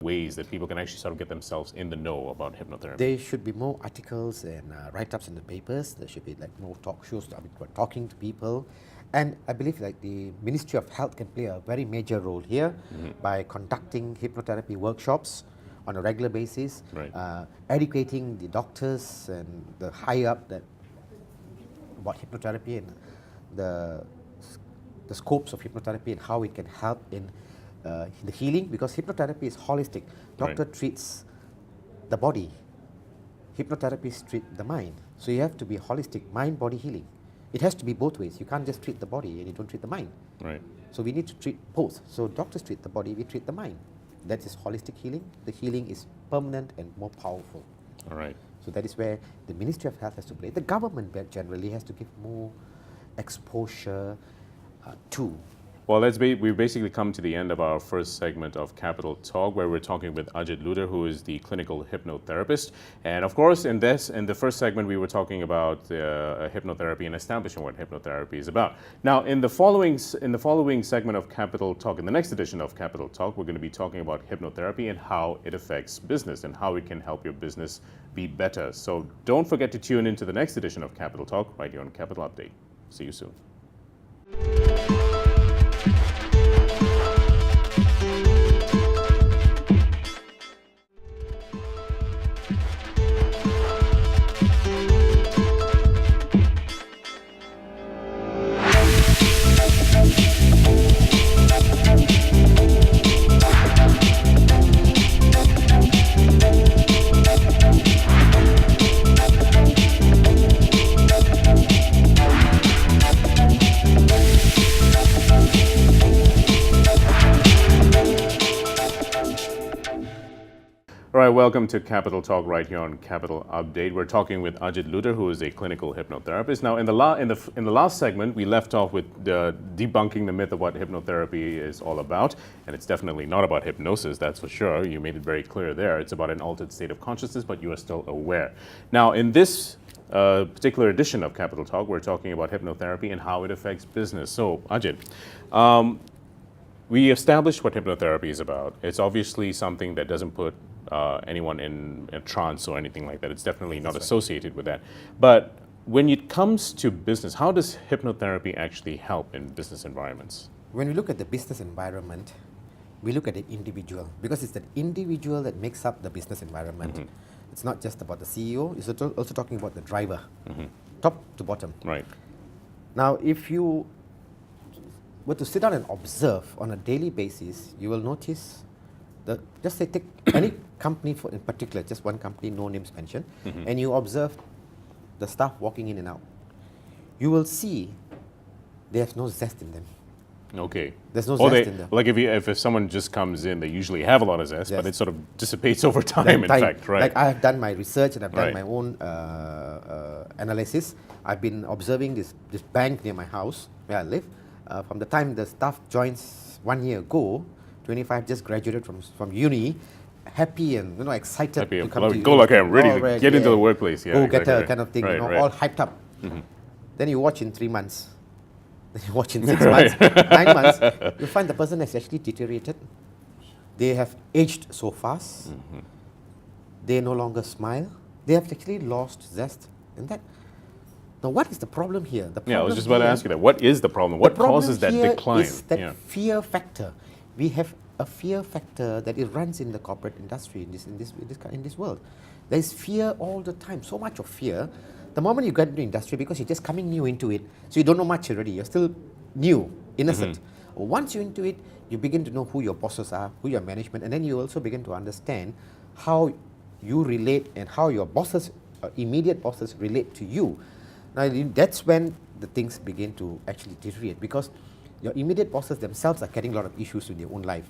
ways that people can actually sort of get themselves in the know about hypnotherapy? There should be more articles and write-ups in the papers. There should be like more talk shows, talking to people. And I believe like the Ministry of Health can play a very major role here by conducting hypnotherapy workshops on a regular basis, Right. educating the doctors and the high up about hypnotherapy and the scopes of hypnotherapy and how it can help in the healing, because hypnotherapy is holistic. Doctor treats the body, hypnotherapists treat the mind. So you have to be holistic, mind-body healing. It has to be both ways. You can't just treat the body and you don't treat the mind. Right. So we need to treat both. So doctors treat the body, we treat the mind. That is holistic healing. The healing is permanent and more powerful. All right. So that is where the Ministry of Health has to play. The government generally has to give more exposure to. Well, we've basically come to the end of our first segment of Capital Talk, where we're talking with Ajit Ludher, who is the clinical hypnotherapist. And of course, in the first segment, we were talking about hypnotherapy and establishing what hypnotherapy is about. Now, in the following segment of Capital Talk, in the next edition of Capital Talk, we're going to be talking about hypnotherapy and how it affects business and how it can help your business be better. So don't forget to tune into the next edition of Capital Talk right here on Capital Update. See you soon. All right, welcome to Capital Talk right here on Capital Update. We're talking with Ajit Ludher, who is a clinical hypnotherapist. Now, in the last segment, we left off with debunking the myth of what hypnotherapy is all about, and it's definitely not about hypnosis, that's for sure. You made it very clear there. It's about an altered state of consciousness, but you are still aware. Now, in this particular edition of Capital Talk, we're talking about hypnotherapy and how it affects business. So, Ajit, we established what hypnotherapy is about. It's obviously something that doesn't put anyone in a trance or anything like that. It's definitely not associated with that. But when it comes to business, how does hypnotherapy actually help in business environments? When we look at the business environment, we look at the individual, because it's the individual that makes up the business environment. It's not just about the CEO, it's also talking about the driver, top to bottom. Right. Now, if you were to sit down and observe on a daily basis, you will notice that, just say take any company in particular, just one company, no names mentioned, and you observe the staff walking in and out. You will see they have no zest in them. Okay. There's no zest in them. Like if someone just comes in, they usually have a lot of zest, but it sort of dissipates over time, in fact, right? Like I have done my research and I've done my own analysis. I've been observing this bank near my house where I live. From the time the staff joins 1 year ago, 25 just graduated from uni, happy and excited to come to go like I'm ready to get into the workplace. Yeah, go get a kind of thing, all hyped up. Then you watch in 3 months. Then you watch in 6 months, 9 months. You find the person has actually deteriorated. They have aged so fast. They no longer smile. They have actually lost zest in that. Now, what is the problem here? I was just about to ask you that. What is the problem? What causes that decline? Is that fear factor. We have a fear factor that it runs in the corporate industry in this world. There is fear all the time. So much of fear. The moment you get into industry, because you're just coming new into it, so you don't know much already. You're still new, innocent. Once you're into it, you begin to know who your bosses are, who your management, and then you also begin to understand how you relate and how your bosses, immediate bosses, relate to you. Now, that's when the things begin to actually deteriorate, because your immediate bosses themselves are getting a lot of issues with their own life.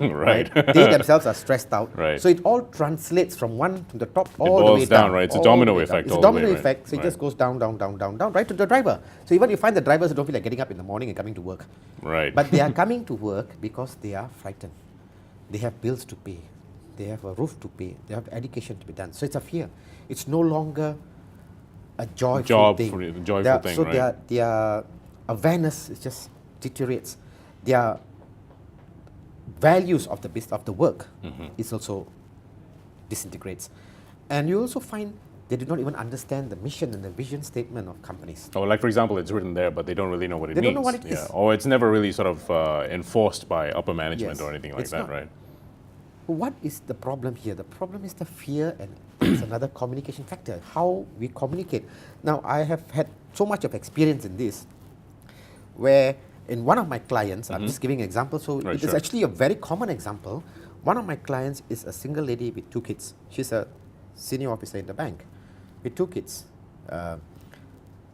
Right. They themselves are stressed out. Right. So it all translates from the top all the way down. Right? It's a domino effect. It's a domino effect. So it just goes down, right to the driver. So even you find the drivers who don't feel like getting up in the morning and coming to work. Right. But they are coming to work because they are frightened. They have bills to pay. They have a roof to pay. They have education to be done. So it's a fear. It's no longer a joyful thing. So their awareness is just deteriorates. Their values of the work is also disintegrates. And you also find they do not even understand the mission and the vision statement of companies. Oh, like for example, it's written there, but they don't really know what it They means. don't know what it is. Or it's never really sort of enforced by upper management Yes, or anything like it's that, not. right? What is the problem here? The problem is the fear, and it's another communication factor, how we communicate. Now, I have had so much of experience in this, where in one of my clients, I'm just giving an example, so Right, it is sure. actually a very common example. One of my clients is a single lady with 2 kids. She's a senior officer in the bank with 2 kids.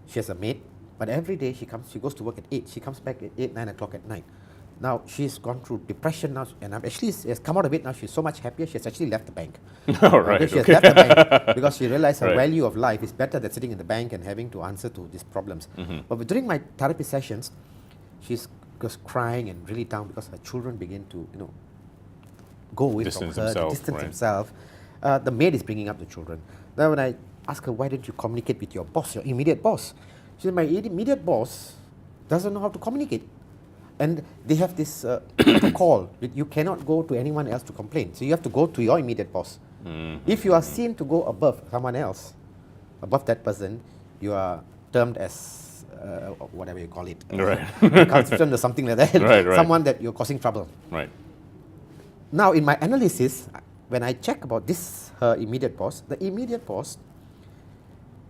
She has a maid, but every day she goes to work at 8. She comes back at 8, 9 o'clock at night. Now, she's gone through depression now, and she has come out of it now. She's so much happier, she has actually left the bank. All right. She has left the bank because she realized her Right. value of life is better than sitting in the bank and having to answer to these problems. But during my therapy sessions, she's just crying and really down because her children begin to, go away Distance from her, themselves, distance right. themselves. The maid is bringing up the children. Then when I ask her, why don't you communicate with your boss, your immediate boss? She said, my immediate boss doesn't know how to communicate. And they have this protocol that you cannot go to anyone else to complain. So you have to go to your immediate boss. If you are seen to go above someone else, above that person, you are termed as whatever you call it, Right. recalcitrant or something like that. Right, right. Someone that you're causing trouble. Right. Now, in my analysis, when I check about this, her immediate boss, the immediate boss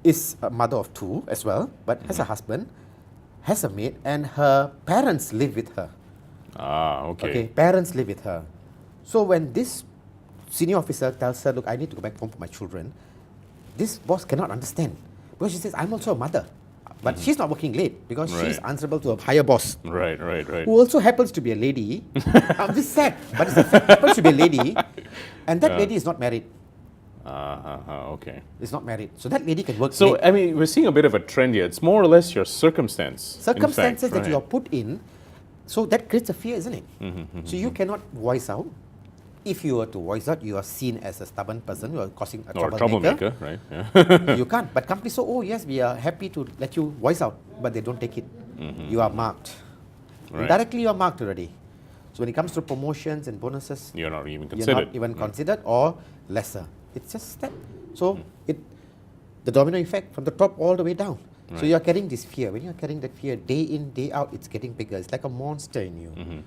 is a mother of 2 as well, but has a husband, has a maid, and her parents live with her. Ah, okay. Parents live with her. So when this senior officer tells her, look, I need to go back home for my children, this boss cannot understand because she says, I'm also a mother. But she's not working late because she's Right. answerable to a higher boss Right, right, right. who also happens to be a lady. This is sad, but it's a fact, happens to be a lady, and that lady is not married. Okay. Is not married. So that lady can work So, late. I mean, we're seeing a bit of a trend here. It's more or less your circumstance. in Circumstances fact, that you are right. put in, so that creates a fear, isn't it? So you cannot voice out. If you were to voice out, you are seen as a stubborn person, you are causing a Or a troublemaker. troublemaker, right? Yeah. You can't. But companies say, oh yes, we are happy to let you voice out, but they don't take it. You are marked. Right. Indirectly, you are marked already. So when it comes to promotions and bonuses, You're not even you're considered. not even considered or lesser. It's just that. So the domino effect from the top all the way down. So Right. you are carrying this fear. When you are carrying that fear day in, day out, it's getting bigger. It's like a monster in you.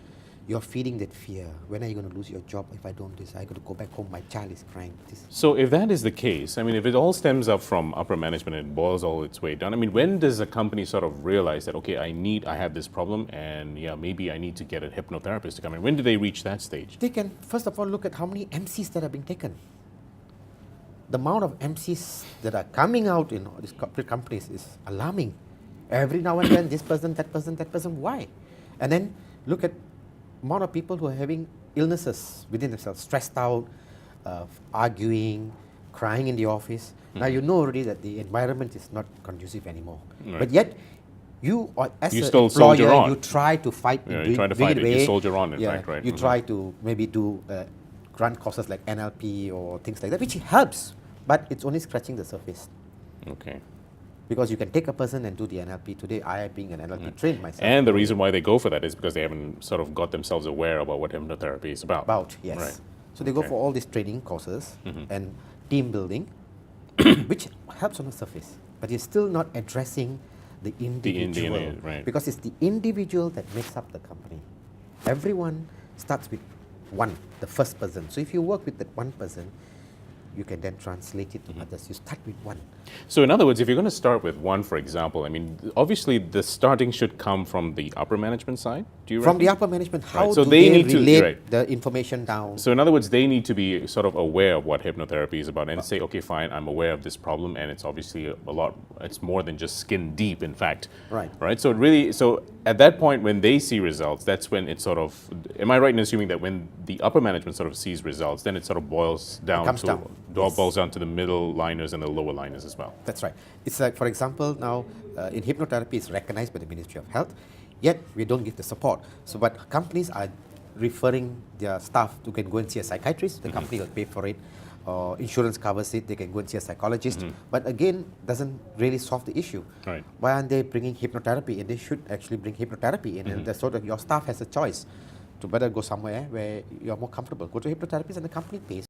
You're feeding that fear. When are you going to lose your job if I don't do this? I got to go back home. My child is crying. So if that is the case, I mean, if it all stems up from upper management and it boils all its way down, I mean, when does a company sort of realize that, okay, I have this problem and yeah, maybe I need to get a hypnotherapist to come in? When do they reach that stage? They can first of all look at how many MCs that are being taken. The amount of MCs that are coming out in all these corporate companies is alarming. Every now and then, this person, that person, why? And then look at amount of people who are having illnesses within themselves, stressed out, arguing, crying in the office. Now you know already that the environment is not conducive anymore. Right. But yet, you as You an still soldier employer, on. you try to fight. Yeah, you try to fight it. You soldier on, in fact, right? You try to maybe do grant courses like NLP or things like that, which helps, but it's only scratching the surface. Okay. Because you can take a person and do the NLP. Today, I being an NLP trained myself. And the reason why they go for that is because they haven't sort of got themselves aware about what hypnotherapy is about. Yes. Right. So they go Okay. for all these training courses and team building, which helps on the surface, but you're still not addressing the individual. right. Because it's the individual that makes up the company. Everyone starts with one, the first person. So if you work with that one person, you can then translate it to others. You start with one. So in other words, if you're going to start with one, for example, I mean, obviously the starting should come from the upper management side. Do you From the reckon? upper management, how So do they they need to- relate right. the information down? So in other words, they need to be sort of aware of what hypnotherapy is about and say, okay, fine, I'm aware of this problem, and it's obviously a lot. It's more than just skin deep, in fact. Right. Right. So really, so at that point, when they see results, that's when it sort of. Am I right in assuming that when the upper management sort of sees results, then it sort of boils down comes to down. Yes. boils down to the middle liners and the lower liners as well. That's right. It's like, for example, now in hypnotherapy, it's recognized by the Ministry of Health, yet we don't give the support. So, but companies are referring their staff to can go and see a psychiatrist. The company will pay for it. Insurance covers it. They can go and see a psychologist. But again, doesn't really solve the issue. Right. Why aren't they bringing hypnotherapy in? They should actually bring hypnotherapy in, and that's sort of your staff has a choice. to better go somewhere where you're more comfortable. Go to a hypnotherapist and the company pays.